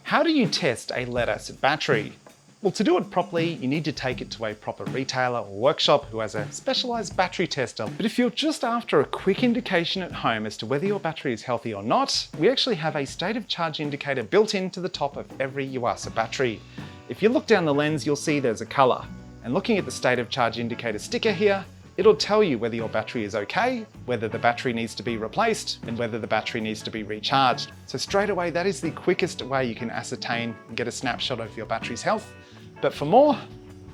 How do you test a lead-acid battery? Well, to do it properly, you need to take it to a proper retailer or workshop who has a specialised battery tester. But if you're just after a quick indication at home as to whether your battery is healthy or not, we actually have a state of charge indicator built into the top of every Yuasa battery. If you look down the lens, you'll see there's a colour. And looking at the state of charge indicator sticker here, it'll tell you whether your battery is okay, whether the battery needs to be replaced, and whether the battery needs to be recharged. So straight away, that is the quickest way you can ascertain and get a snapshot of your battery's health. But for more,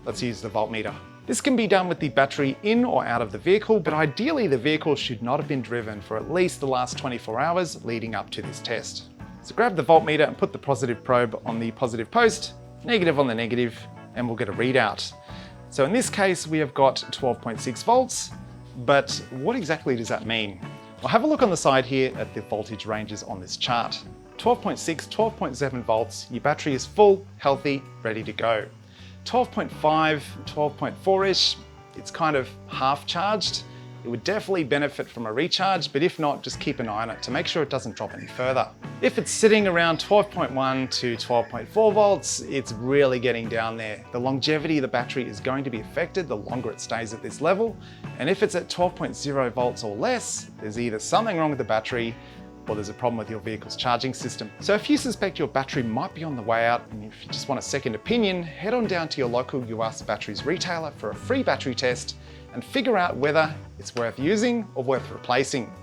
let's use the voltmeter. This can be done with the battery in or out of the vehicle, but ideally the vehicle should not have been driven for at least the last 24 hours leading up to this test. So grab the voltmeter and put the positive probe on the positive post, negative on the negative, and we'll get a readout. So in this case, we have got 12.6 volts, but what exactly does that mean? Well, have a look on the side here at the voltage ranges on this chart. 12.6, 12.7 volts, your battery is full, healthy, ready to go. 12.5, 12.4-ish, it's kind of half charged. It would definitely benefit from a recharge, but if not, just keep an eye on it to make sure it doesn't drop any further. If it's sitting around 12.1 to 12.4 volts, it's really getting down there. The longevity of the battery is going to be affected the longer it stays at this level. And if it's at 12.0 volts or less, there's either something wrong with the battery or there's a problem with your vehicle's charging system. So if you suspect your battery might be on the way out, and if you just want a second opinion, head on down to your local Yuasa Batteries retailer for a free battery test and figure out whether it's worth using or worth replacing.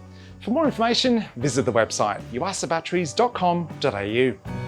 For more information, visit the website yuasabatteries.com.au.